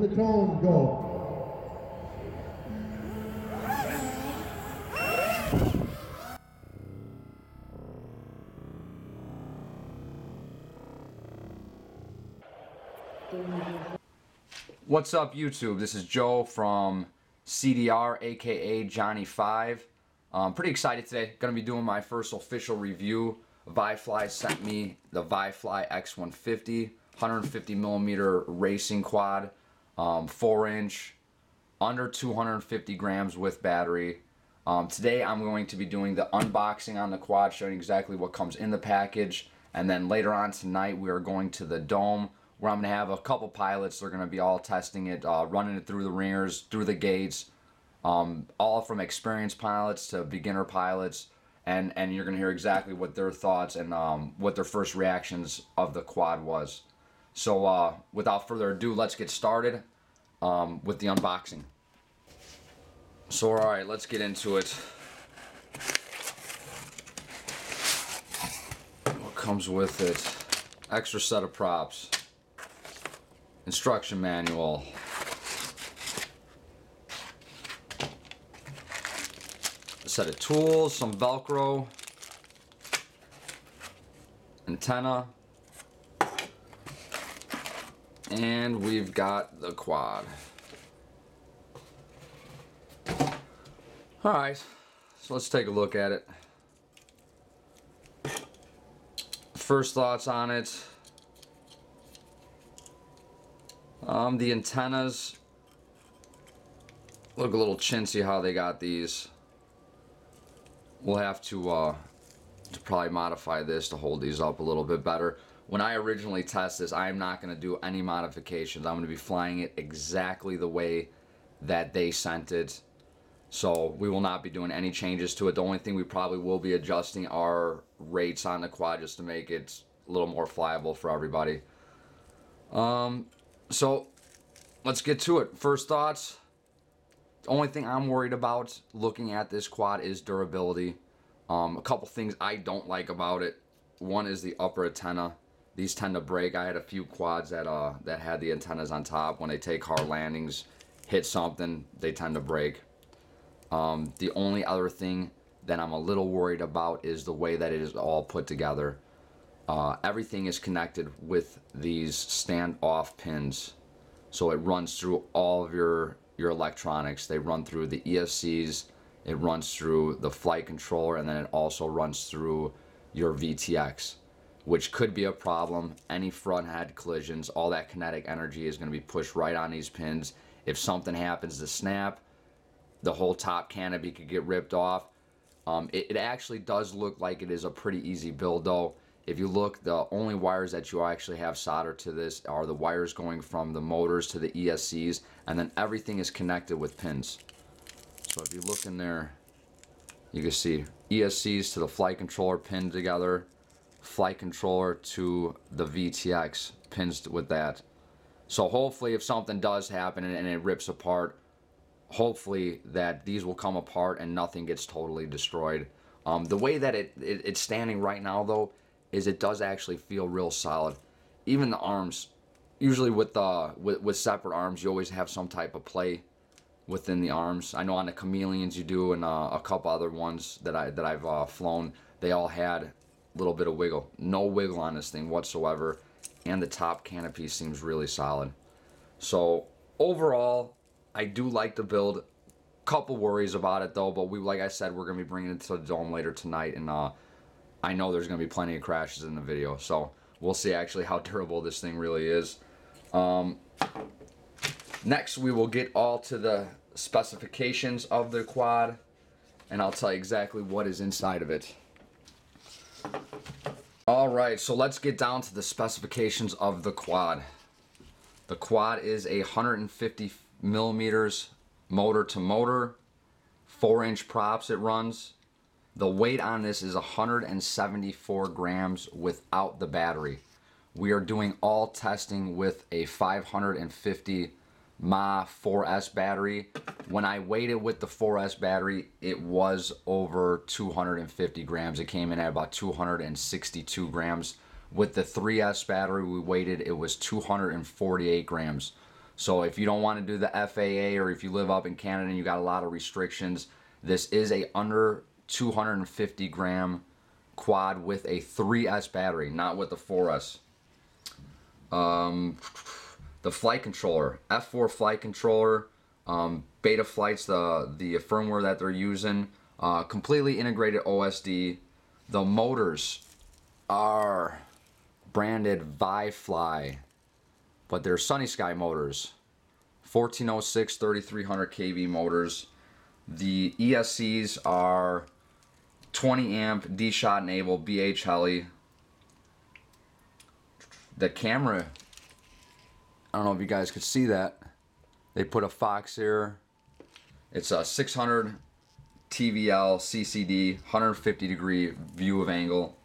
the tone, go. What's up, YouTube? This is Joe from CDR, aka Johnny 5. I'm pretty excited today. Gonna be doing my first official review. ViFly sent me the ViFly x150, 150mm racing quad, 4-inch, under 250 grams with battery. Today I'm going to be doing the unboxing on the quad, showing exactly what comes in the package, and then later on tonight we are going to the dome, where I'm going to have a couple pilots. They're going to be all testing it, running it through the ringers, through the gates, all from experienced pilots to beginner pilots, and you're going to hear exactly what their thoughts and what their first reactions of the quad was. So without further ado, let's get started with the unboxing. So alright, let's get into it. What comes with it? Extra set of props. Instruction manual. A set of tools, some Velcro, antenna, and we've got the quad. Alright, so let's take a look at it. First thoughts on it. The antennas look a little chintzy how they got these. We'll have to probably modify this to hold these up a little bit better. When I originally test this, I am not going to do any modifications. I'm going to be flying it exactly the way that they sent it. So we will not be doing any changes to it. The only thing we probably will be adjusting are rates on the quad just to make it a little more flyable for everybody. So let's get to it. First thoughts. The only thing I'm worried about looking at this quad is durability. A couple things I don't like about it. One is the upper antenna. These tend to break. I had a few quads that had the antennas on top. When they take hard landings, hit something, they tend to break. The only other thing that I'm a little worried about is the way that it is all put together. Everything is connected with these standoff pins, so it runs through all of your electronics. They run through the ESCs, it runs through the flight controller, and then it also runs through your VTX, which could be a problem. Any front head collisions, all that kinetic energy is going to be pushed right on these pins. If something happens to snap, the whole top canopy could get ripped off. It actually does look like it is a pretty easy build though. If you look, the only wires that you actually have soldered to this are the wires going from the motors to the ESCs, and then everything is connected with pins. So if you look in there, you can see ESCs to the flight controller pinned together, flight controller to the VTX pins with that. So hopefully if something does happen and it rips apart, hopefully that these will come apart and nothing gets totally destroyed. The way that it's standing right now though, is it does actually feel real solid. Even the arms, usually with separate arms, you always have some type of play within the arms. I know on the Chameleons you do, and a couple other ones that I've flown, they all had a little bit of wiggle. No wiggle on this thing whatsoever, and the top canopy seems really solid. So overall, I do like the build. Couple worries about it though, but like I said, we're gonna be bringing it to the dome later tonight, and I know there's going to be plenty of crashes in the video, so we'll see actually how durable this thing really is. Next, we will get all to the specifications of the quad, and I'll tell you exactly what is inside of it. Alright, so let's get down to the specifications of the quad. The quad is a 150mm motor to motor, 4-inch props it runs. The weight on this is 174 grams without the battery. We are doing all testing with a 550 mAh 4S battery. When I weighed it with the 4S battery, it was over 250 grams. It came in at about 262 grams. With the 3S battery we weighted, it was 248 grams. So if you don't want to do the FAA, or if you live up in Canada and you got a lot of restrictions, this is a under 250 gram quad with a 3S battery, not with the 4S. The flight controller, F4 flight controller, Beta Flight's the firmware that they're using, completely integrated OSD. The motors are branded ViFly, but they're Sunny Sky motors, 1406 3300 kV motors. The ESCs are 20 amp dshot enabled blHeli. The camera, I don't know if you guys could see that. They put a foxeer. It's a 600 TVL CCD, 150 degree view of angle.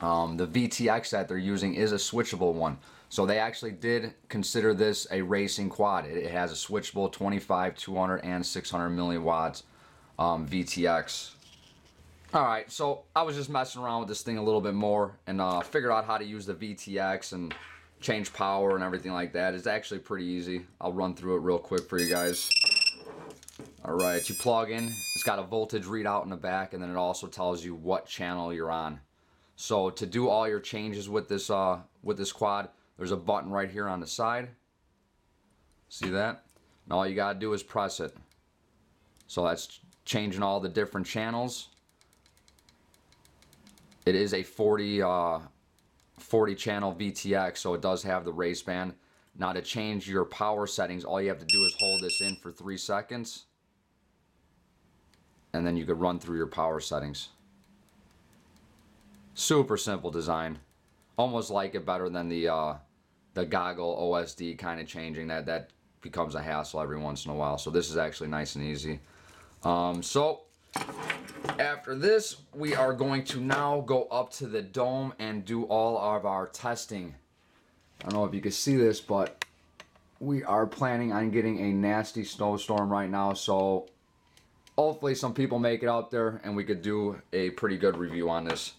The VTX that they're using is a switchable one. So they actually did consider this a racing quad. It has a switchable 25, 200, and 600 milliwatts VTX. Alright, so I was just messing around with this thing a little bit more and figured out how to use the VTX and change power and everything like that. It's actually pretty easy. I'll run through it real quick for you guys. Alright, you plug in. It's got a voltage readout in the back, and then it also tells you what channel you're on. So to do all your changes with this quad, there's a button right here on the side. See that? And all you gotta do is press it. So that's changing all the different channels. It is a 40 channel VTX, so it does have the race band. Now to change your power settings, all you have to do is hold this in for 3 seconds, and then you could run through your power settings. Super simple design. Almost like it better than the goggle OSD kind of changing. That becomes a hassle every once in a while. So this is actually nice and easy. So after this, we are going to now go up to the dome and do all of our testing. I don't know if you can see this, but we are planning on getting a nasty snowstorm right now. So hopefully some people make it out there and we could do a pretty good review on this.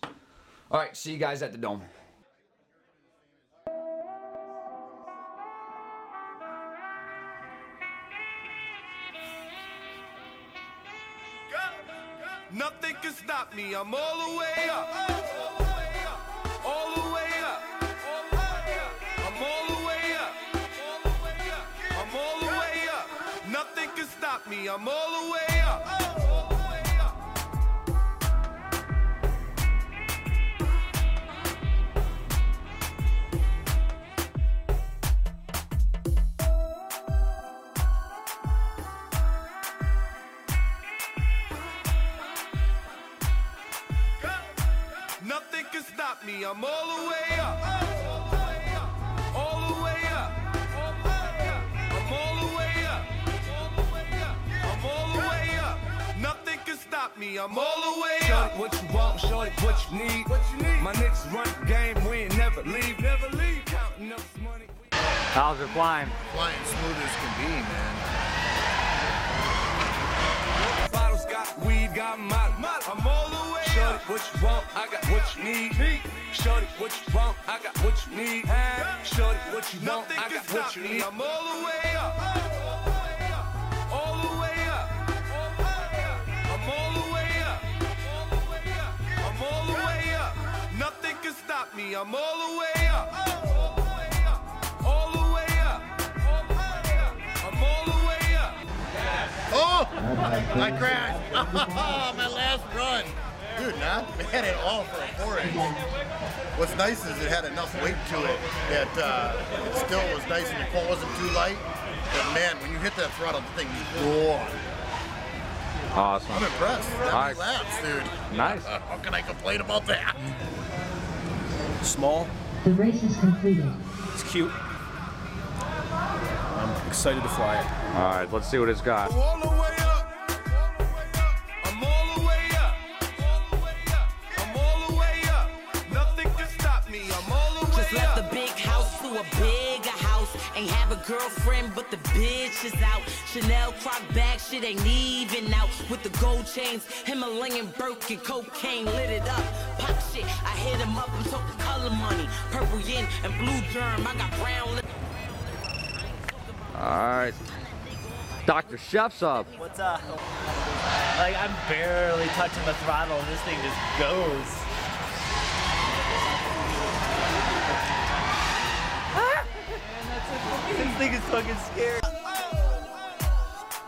All right, see you guys at the dome. Nothing can stop me, I'm all the way up. All the way up. I'm all the way up. I'm all the way up. Nothing can stop me, I'm all the way up. Nothing can stop me, I'm all the way up. All the way up. I'm all the way up. I'm all the way up. Nothing can stop me, I'm all the way up. Shorty, what you want, shorty, what you need. My niggas run the game, we ain't never leave. Counting up this money. How's it flying? Flying smooth as can be, man. Bottles got weed, got molly. I'm all the way Shorty, up. what you want, I got what you need. Shorty, what you want, I got what you need. Shorty, what you want, Nothing I can got what stop you me, need. I'm all the way up. All the way up. I'm all the way up. I'm all the way up. Nothing can stop me, I'm all the way up. All the way up. I'm all the way up. Oh! I crashed. My last run. Dude, not bad at all for a 4-inch. What's nice is it had enough weight to it that it still was nice and the coil wasn't too light. But man, when you hit that throttle, the thing roared. Awesome. I'm impressed. That Nice. many laps, dude. Nice. How can I complain about that? Small, The race is completed. it's cute. I'm excited to fly it. All right, let's see what it's got. All the way up. I'm all the way up. I'm all the way up. Nothing can stop me. I'm all the way Just left up. the big house to a bigger house. Ain't have a girlfriend, but the bitch is out. Chanel croc bag, shit ain't even out. With the gold chains, Himalayan Birkin, cocaine lit it up. Pop shit, I hit him up, I'm talking color money. Purple yin and blue germ, I got brown lip. Alright. Dr. Chef's up. What's up? Like, I'm barely touching the throttle and this thing just goes. This thing is fucking scary.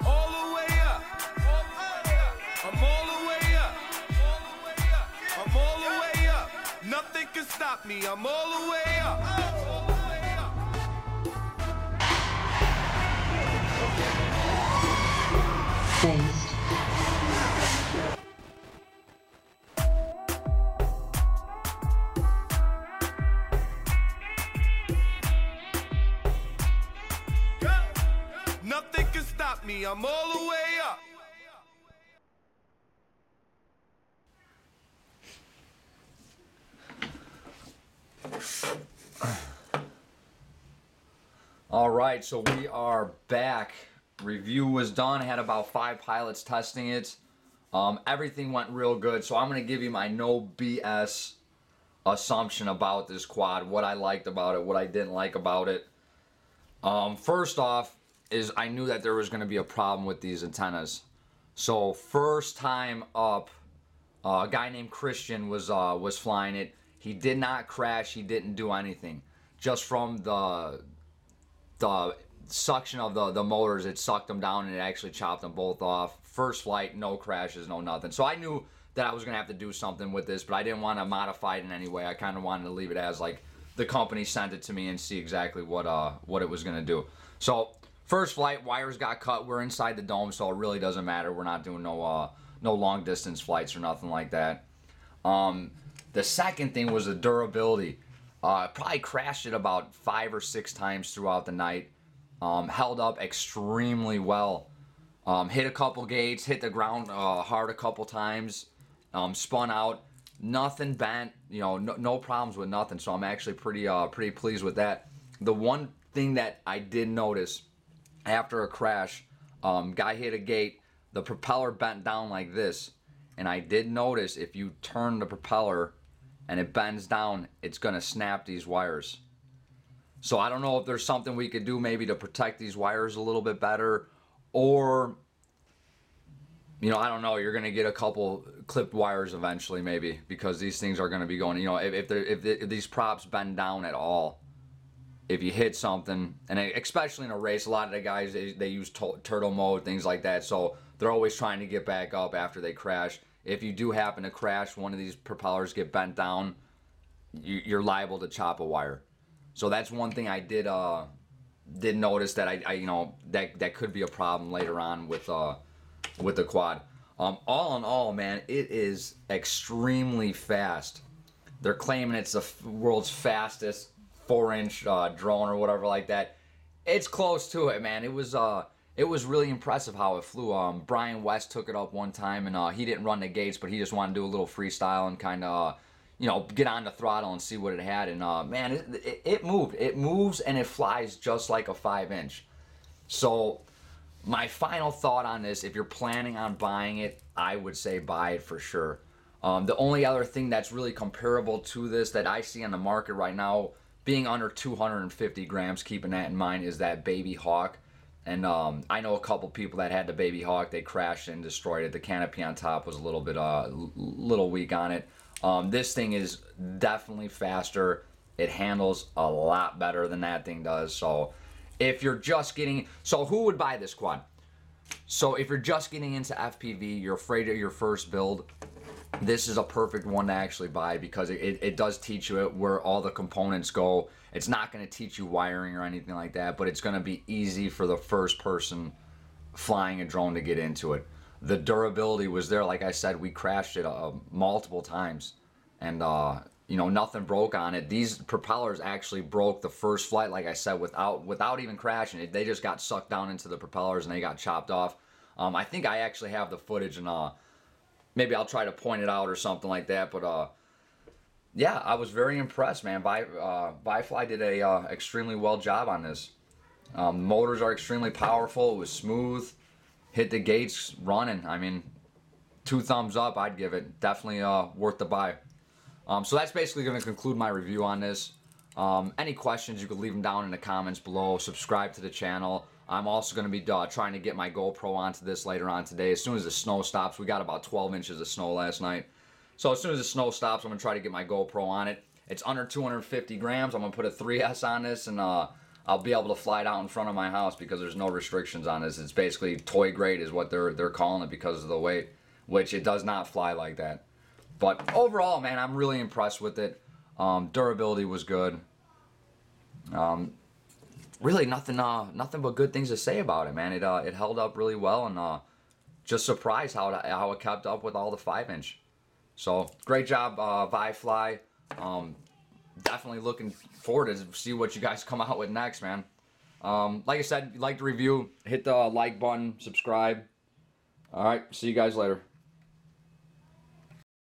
All the way up. I'm all the way up. I'm all the way up. Nothing can stop me. I'm all the way up. Based. Nothing can stop me. I'm all the way up. All right, so we are back. Review was done. I had about 5 pilots testing it. Everything went real good. So I'm going to give you my no BS assumption about this quad. What I liked about it, what I didn't like about it. First off is I knew that there was going to be a problem with these antennas. So first time up, a guy named Christian was flying it. He did not crash. He didn't do anything. Just from the suction of the motors, it sucked them down and it actually chopped them both off. First flight, no crashes, no nothing. So I knew that I was gonna have to do something with this, but I didn't want to modify it in any way. I kind of wanted to leave it as like the company sent it to me and see exactly what it was gonna do. So first flight, wires got cut. We're inside the dome, so it really doesn't matter. We're not doing no long distance flights or nothing like that. The second thing was the durability. Probably crashed it about 5 or 6 times throughout the night. Held up extremely well. Hit a couple gates, hit the ground hard a couple times, spun out, nothing bent, you know, no problems with nothing. So I'm actually pretty pleased with that. The one thing that I did notice after a crash, guy hit a gate, the propeller bent down like this, and I did notice if you turn the propeller and it bends down, it's gonna snap these wires. So I don't know if there's something we could do maybe to protect these wires a little bit better, or, you know, I don't know, you're going to get a couple clipped wires eventually maybe, because these things are going to be going, you know, if these props bend down at all, if you hit something, and especially in a race, a lot of the guys, they use turtle mode, things like that, so they're always trying to get back up after they crash. If you do happen to crash, one of these propellers get bent down, you're liable to chop a wire. So that's one thing I did notice that I you know, that could be a problem later on with the quad. All in all, man, it is extremely fast. They're claiming it's the world's fastest 4-inch drone or whatever like that. It's close to it, man. It was really impressive how it flew. Brian West took it up one time, and he didn't run the gates, but he just wanted to do a little freestyle and kind of you know, get on the throttle and see what it had. And man, it moved. It moves and it flies just like a 5-inch. So my final thought on this, if you're planning on buying it, I would say buy it for sure. The only other thing that's really comparable to this that I see on the market right now, being under 250 grams, keeping that in mind, is that Baby Hawk. And I know a couple people that had the Baby Hawk. They crashed and destroyed it. The canopy on top was a little bit little weak on it. This thing is definitely faster. It handles a lot better than that thing does. So if you're just getting, so who would buy this quad? So if you're just getting into FPV, you're afraid of your first build, this is a perfect one to actually buy, because it does teach you where all the components go. It's not going to teach you wiring or anything like that, but it's going to be easy for the first person flying a drone to get into it. The durability was there. Like I said, we crashed it multiple times, and you know, nothing broke on it. These propellers actually broke the first flight, like I said, without even crashing it. They just got sucked down into the propellers and they got chopped off. I think I actually have the footage, and maybe I'll try to point it out or something like that. But yeah, I was very impressed, man. ViFly did a extremely well job on this. Motors are extremely powerful. It was smooth. Hit the gates running. I mean, 2 thumbs up, I'd give it. Definitely worth the buy. So that's basically going to conclude my review on this. Any questions, you could leave them down in the comments below. Subscribe to the channel. I'm also going to be trying to get my GoPro onto this later on today. As soon as the snow stops, we got about 12 inches of snow last night. So as soon as the snow stops, I'm going to try to get my GoPro on it. It's under 250 grams. I'm going to put a 3S on this, and I'll be able to fly it out in front of my house because there's no restrictions on this. It's basically toy grade is what they're calling it because of the weight, which it does not fly like that. But overall, man, I'm really impressed with it. Durability was good. Really nothing but good things to say about it, man. It held up really well, and just surprised how it kept up with all the 5-inch. So great job, ViFly. Definitely looking forward to see what you guys come out with next, man. Like I said, if you like the review, hit the like button, subscribe. All right, see you guys later.